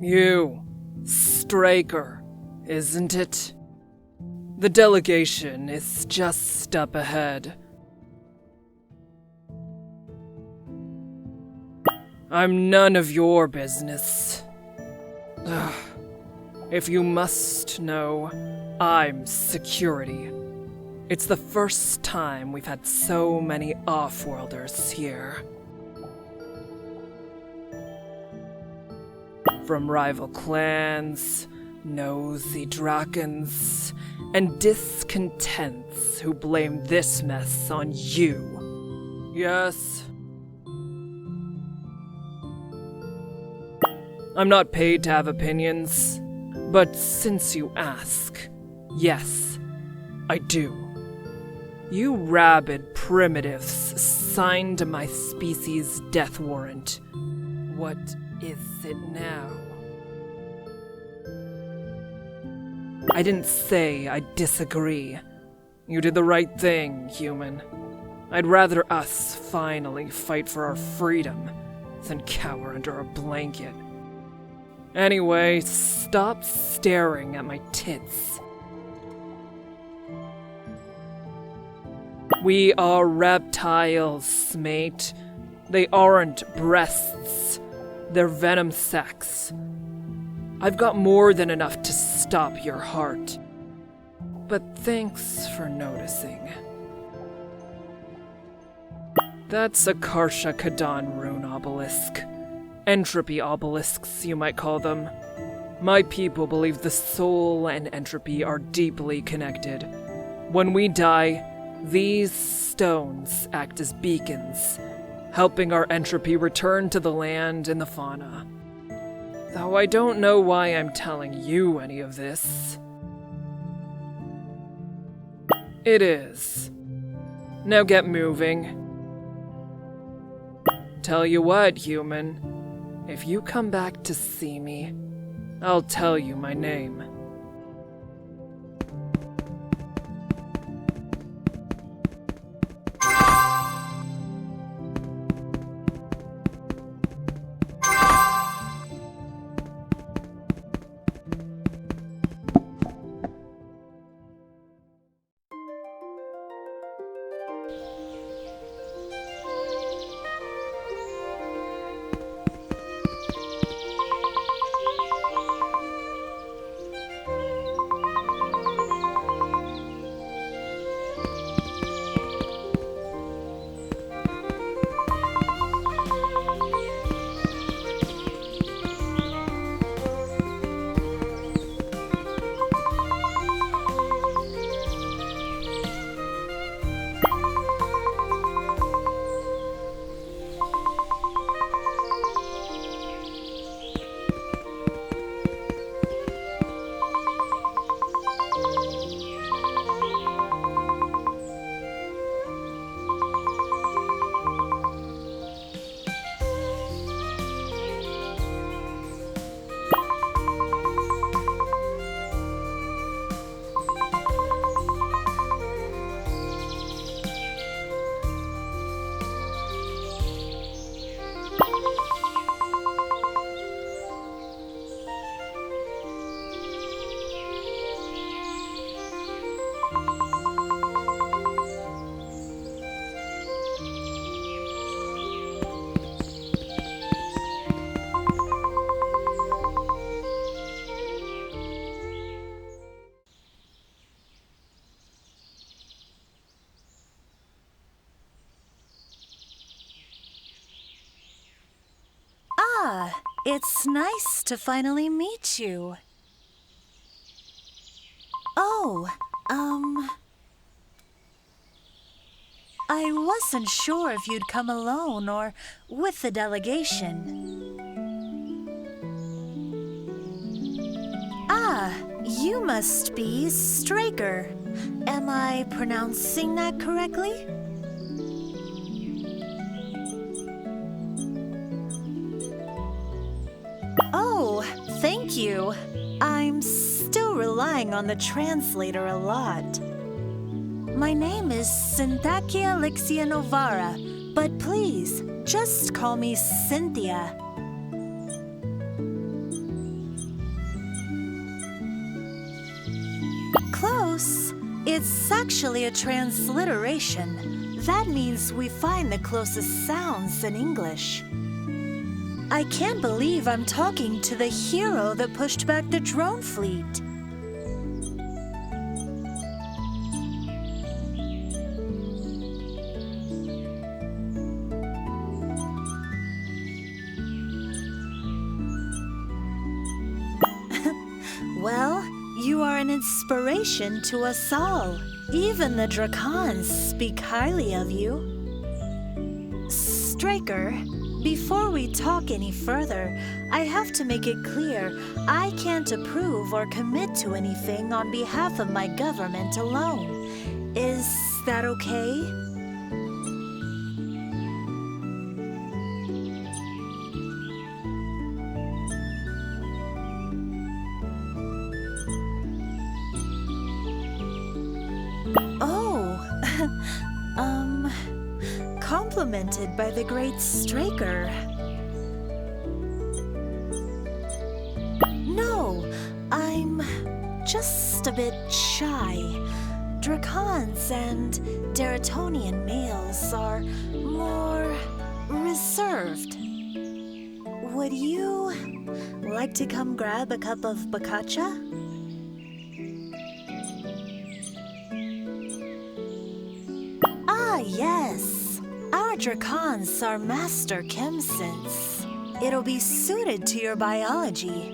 You, Straker, isn't it? The delegation is just up ahead. I'm none of your business. Ugh. If you must know, I'm security. It's the first time we've had so many off-worlders here. From rival clans, nosy Drakens, and discontents who blame this mess on you. Yes. I'm not paid to have opinions, but since you ask, yes, I do. You rabid primitives signed my species' death warrant. What is it now? I didn't say I disagree. You did the right thing, human. I'd rather us finally fight for our freedom than cower under a blanket. Anyway, stop staring at my tits. We are reptiles, mate. They aren't breasts. They're venom sacs. I've got more than enough to stop your heart. But thanks for noticing. That's a Karsha Kadan rune obelisk. Entropy obelisks, you might call them. My people believe the soul and entropy are deeply connected. When we die, these stones act as beacons, helping our entropy return to the land and the fauna. Though I don't know why I'm telling you any of this. It is. Now get moving. Tell you what, human. If you come back to see me, I'll tell you my name. It's nice to finally meet you. Oh, I wasn't sure if you'd come alone or with the delegation. Ah, you must be Straker. Am I pronouncing that correctly? Oh, thank you. I'm still relying on the translator a lot. My name is Cynthia Novara, but please, just call me Cynthia. It's actually a transliteration. That means we find the closest sounds in English. I can't believe I'm talking to the hero that pushed back the drone fleet. Well, you are an inspiration to us all. Even the Drakons speak highly of you. Straker, before we talk any further, I have to make it clear I can't approve or commit to anything on behalf of my government alone. Is that okay? Complimented by the great Straker. No, I'm just a bit shy. Drakons and Deritonian males are more reserved. Would you like to come grab a cup of bakacha? Ah, yes. Our Drakons are master chemsynths. It'll be suited to your biology.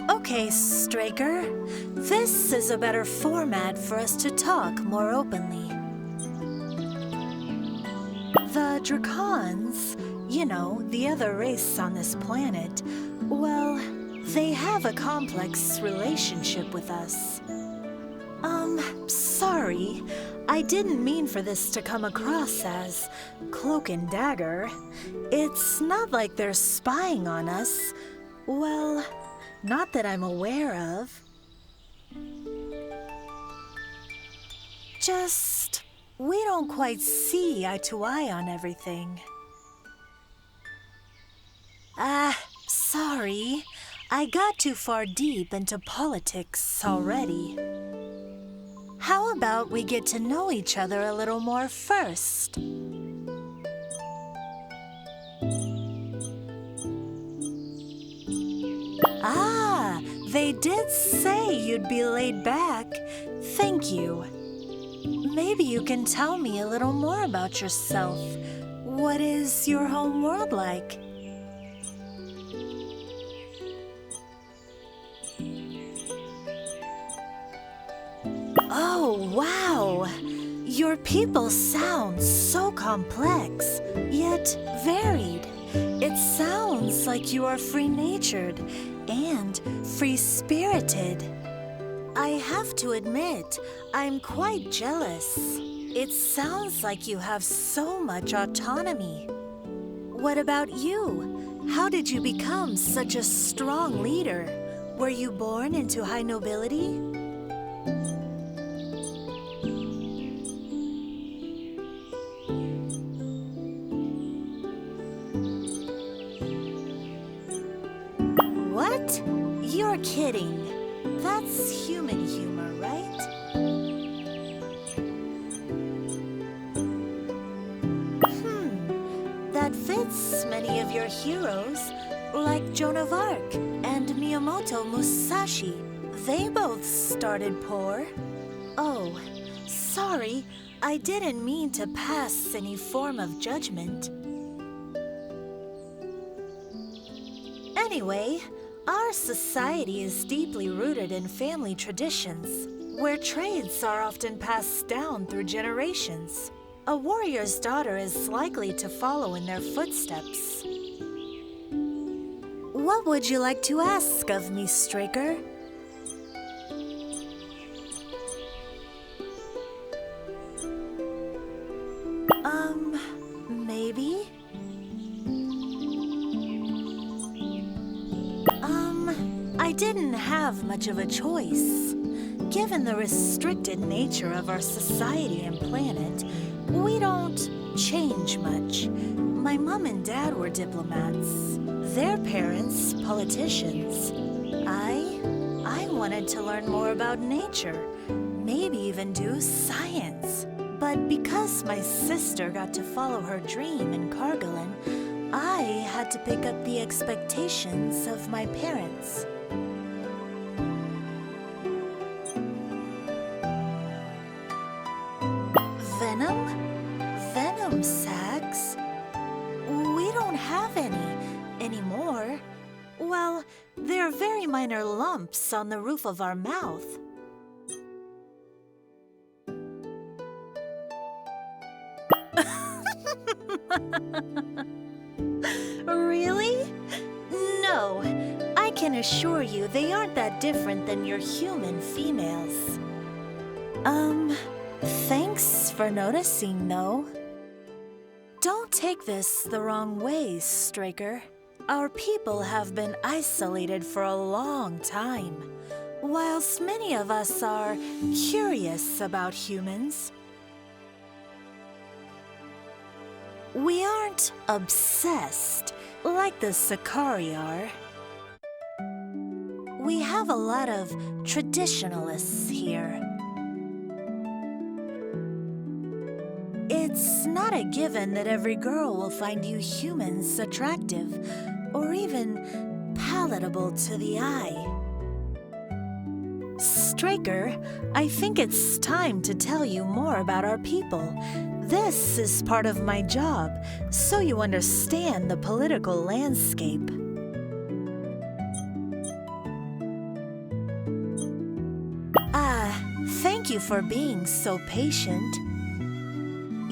Okay, Straker. This is a better format for us to talk more openly. The Drakons, you know, the other race on this planet, well, they have a complex relationship with us. Sorry. I didn't mean for this to come across as cloak and dagger. It's not like they're spying on us. Well, not that I'm aware of. Just, we don't quite see eye to eye on everything. Sorry. I got too far deep into politics already. How about we get to know each other a little more first? They did say you'd be laid back. Thank you. Maybe you can tell me a little more about yourself. What is your home world like? Oh, wow! Your people sound so complex, yet varied. It sounds like you are free-natured and free-spirited. I have to admit, I'm quite jealous. It sounds like you have so much autonomy. What about you? How did you become such a strong leader? Were you born into high nobility? What? You're kidding. That's human humor, right? That fits many of your heroes, like Joan of Arc and Miyamoto Musashi. They both started poor. Oh, sorry, I didn't mean to pass any form of judgment. Anyway, our society is deeply rooted in family traditions, where trades are often passed down through generations. A warrior's daughter is likely to follow in their footsteps. What would you like to ask of me, Straker? Maybe? I didn't have much of a choice. Given the restricted nature of our society and planet, we don't change much. My mom and dad were diplomats. Their parents, politicians. I wanted to learn more about nature, maybe even do science. But because my sister got to follow her dream in Kargalin, I had to pick up the expectations of my parents. Venom? Venom sacs? We don't have any anymore. Well, they're very minor lumps on the roof of our mouth. Really? No, I can assure you they aren't that different than your human females. Thanks for noticing, though. Don't take this the wrong way, Straker. Our people have been isolated for a long time. Whilst many of us are curious about humans, we aren't obsessed like the Sekarri are. We have a lot of traditionalists here. It's not a given that every girl will find you humans attractive or even palatable to the eye. Straker, I think it's time to tell you more about our people. This is part of my job, so you understand the political landscape. Thank you for being so patient.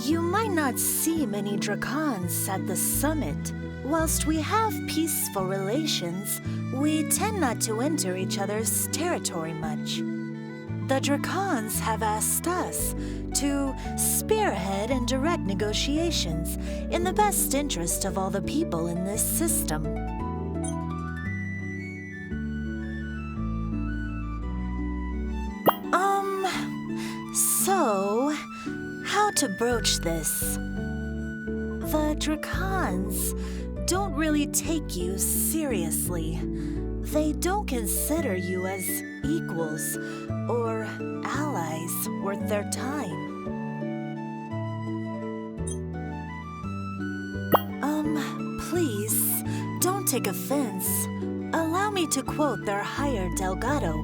You might not see many Drakons at the summit. Whilst we have peaceful relations, we tend not to enter each other's territory much. The Drakons have asked us to spearhead and direct negotiations in the best interest of all the people in this system. So to broach this. The Drakons don't really take you seriously. They don't consider you as equals or allies worth their time. Please, don't take offense. Allow me to quote their higher Delgado.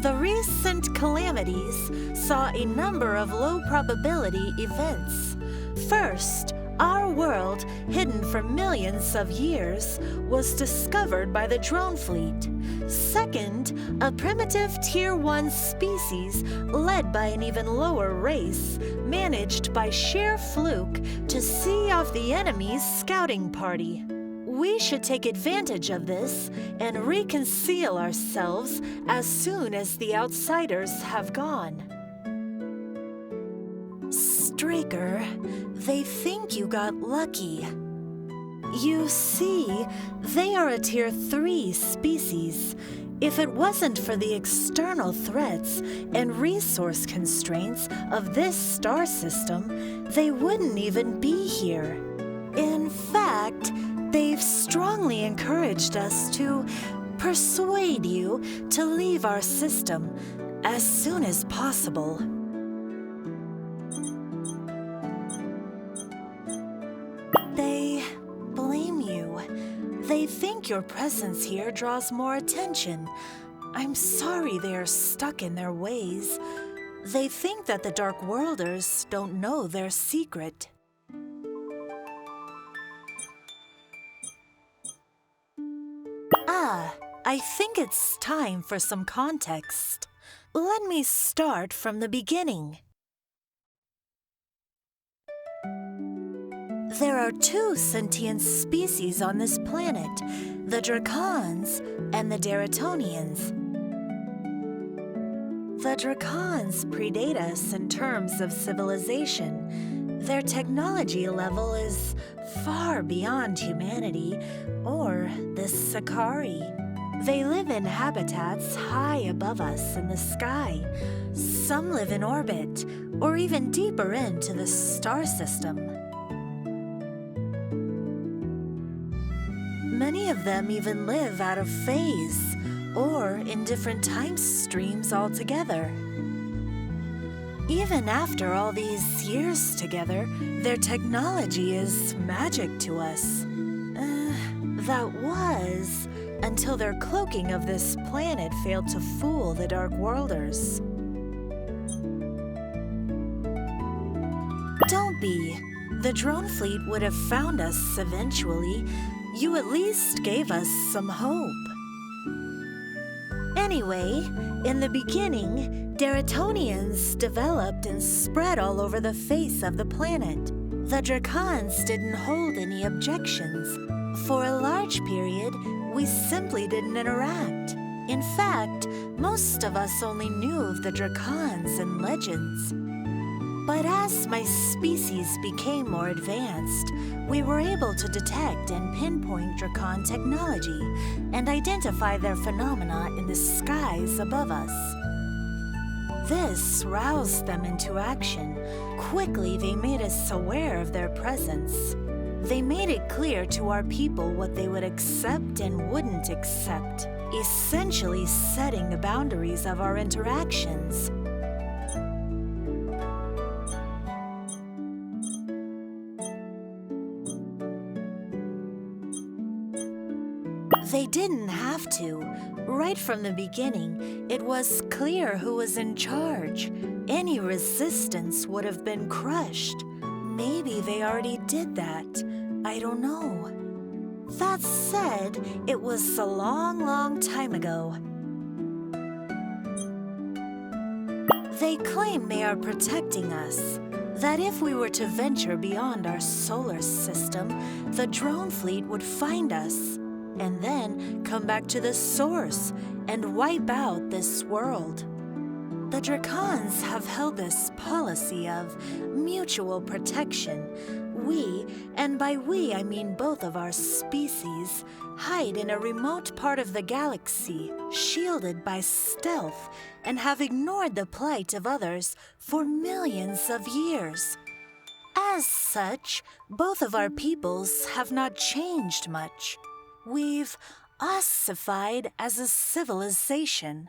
The recent calamities saw a number of low-probability events. First, our world, hidden for millions of years, was discovered by the drone fleet. Second, a primitive Tier 1 species led by an even lower race managed by sheer fluke to see off the enemy's scouting party. We should take advantage of this and reconceal ourselves as soon as the outsiders have gone. Straker, they think you got lucky. You see, they are a Tier 3 species. If it wasn't for the external threats and resource constraints of this star system, they wouldn't even be here. In fact, they've strongly encouraged us to persuade you to leave our system as soon as possible. They blame you. They think your presence here draws more attention. I'm sorry they are stuck in their ways. They think that the Dark Worlders don't know their secret. I think it's time for some context. Let me start from the beginning. There are two sentient species on this planet, the Drakons and the Deritonians. The Drakons predate us in terms of civilization. Their technology level is far beyond humanity or the Sekarri. They live in habitats high above us in the sky. Some live in orbit or even deeper into the star system. Many of them even live out of phase or in different time streams altogether. Even after all these years together, their technology is magic to us. That was until their cloaking of this planet failed to fool the Dark Worlders. Don't be. The drone fleet would have found us eventually. You at least gave us some hope. Anyway, in the beginning, Deritonians developed and spread all over the face of the planet. The Drakons didn't hold any objections. For a large period, we simply didn't interact. In fact, most of us only knew of the Drakons in legends. But as my species became more advanced, we were able to detect and pinpoint Drakon technology and identify their phenomena in the skies above us. This roused them into action. Quickly, they made us aware of their presence. They made it clear to our people what they would accept and wouldn't accept, essentially setting the boundaries of our interactions. They didn't have to. Right from the beginning, it was clear who was in charge. Any resistance would have been crushed. Maybe they already did that. I don't know. That said, it was a long, long time ago. They claim they are protecting us. That if we were to venture beyond our solar system, the drone fleet would find us, and then come back to the source and wipe out this world. The Dracons have held this policy of mutual protection. We, and by we I mean both of our species, hide in a remote part of the galaxy, shielded by stealth, and have ignored the plight of others for millions of years. As such, both of our peoples have not changed much. We've ossified as a civilization.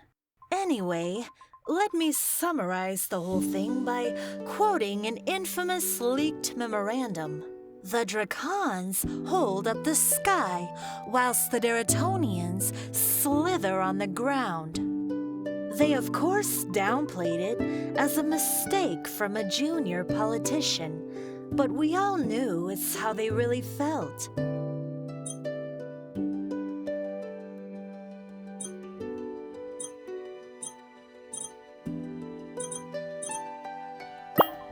Anyway, let me summarize the whole thing by quoting an infamous leaked memorandum. The Dracons hold up the sky, whilst the Deritonians slither on the ground. They of course downplayed it as a mistake from a junior politician, but we all knew it's how they really felt.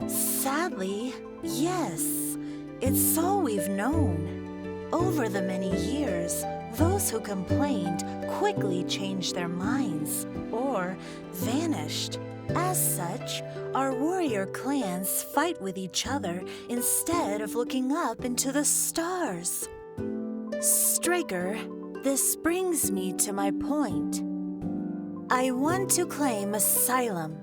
Sadly, yes, it's all we've known. Over the many years, those who complained quickly changed their minds or vanished. As such, our warrior clans fight with each other instead of looking up into the stars. Straker, this brings me to my point. I want to claim asylum.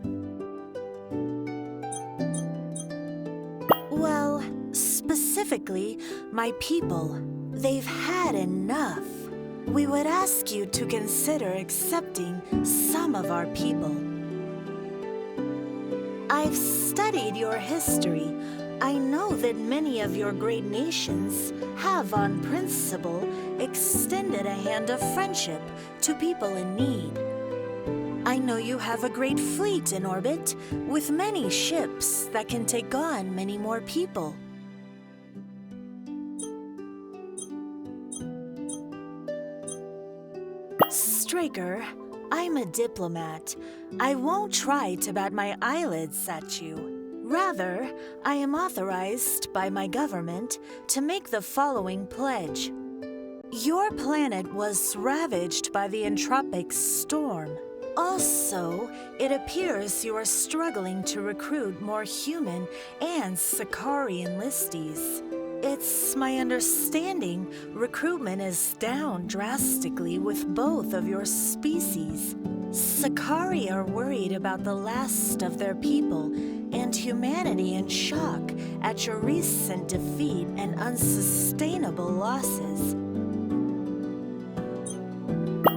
Well, specifically, my people. They've had enough. We would ask you to consider accepting some of our people. I've studied your history. I know that many of your great nations have, on principle, extended a hand of friendship to people in need. I know you have a great fleet in orbit, with many ships that can take on many more people. Straker, I'm a diplomat. I won't try to bat my eyelids at you. Rather, I am authorized by my government to make the following pledge. Your planet was ravaged by the entropic storm. Also, it appears you are struggling to recruit more human and Sekarri enlistees. It's my understanding recruitment is down drastically with both of your species. Sekarri are worried about the last of their people and humanity in shock at your recent defeat and unsustainable losses.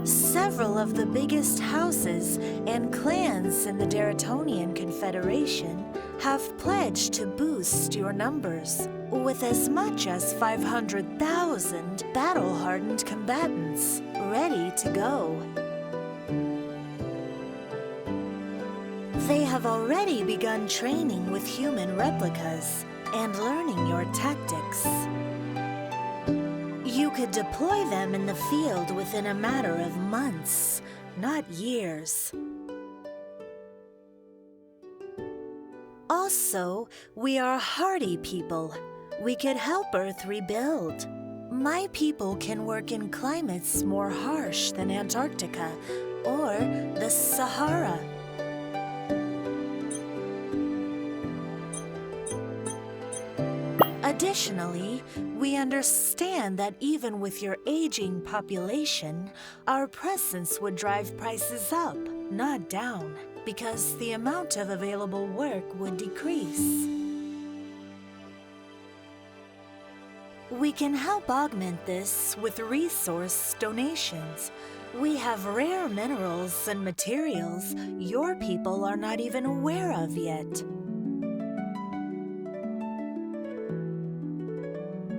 Several of the biggest houses and clans in the Deritonian Confederation have pledged to boost your numbers with as much as 500,000 battle-hardened combatants ready to go. They have already begun training with human replicas and learning your tactics. You could deploy them in the field within a matter of months, not years. Also, we are a hardy people. We could help Earth rebuild. My people can work in climates more harsh than Antarctica or the Sahara. Additionally, we understand that even with your aging population, our presence would drive prices up, not down, because the amount of available work would decrease. We can help augment this with resource donations. We have rare minerals and materials your people are not even aware of yet.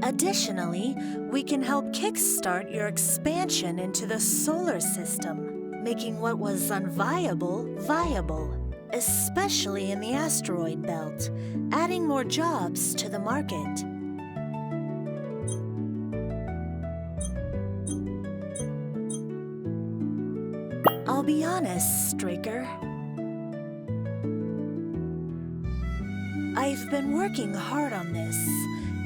Additionally, we can help kickstart your expansion into the solar system, making what was unviable viable, especially in the asteroid belt, adding more jobs to the market. I'll be honest, Straker. I've been working hard on this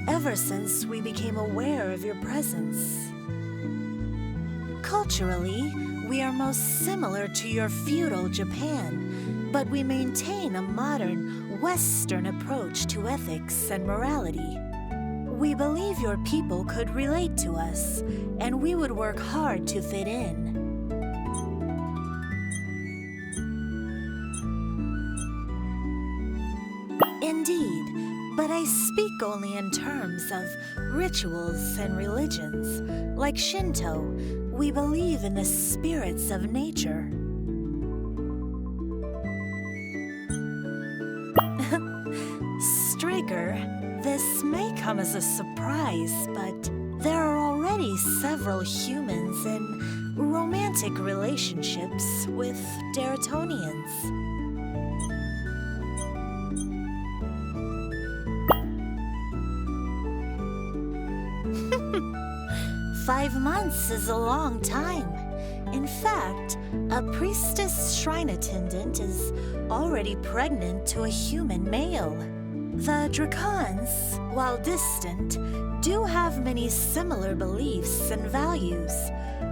ever since we became aware of your presence. Culturally, we are most similar to your feudal Japan, but we maintain a modern, Western approach to ethics and morality. We believe your people could relate to us, and we would work hard to fit in. Indeed, but I speak only in terms of rituals and religions. Like Shinto, we believe in the spirits of nature. Straker, this may come as a surprise, but there are already several humans in romantic relationships with Deritonians. 5 months is a long time. In fact, a priestess shrine attendant is already pregnant to a human male. The Dracons, while distant, do have many similar beliefs and values.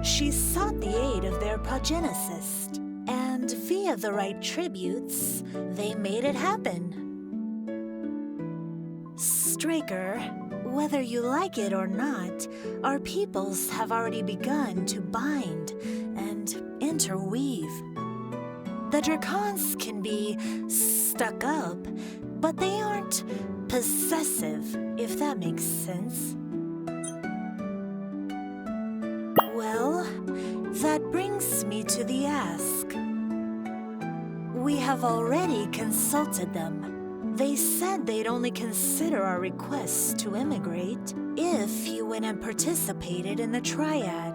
She sought the aid of their progenicist, and via the right tributes, they made it happen. Straker, whether you like it or not, our peoples have already begun to bind and interweave. The Dracons can be stuck up, but they aren't possessive, if that makes sense. Well, that brings me to the ask. We have already consulted them. They said they'd only consider our request to immigrate if you went and participated in the triad.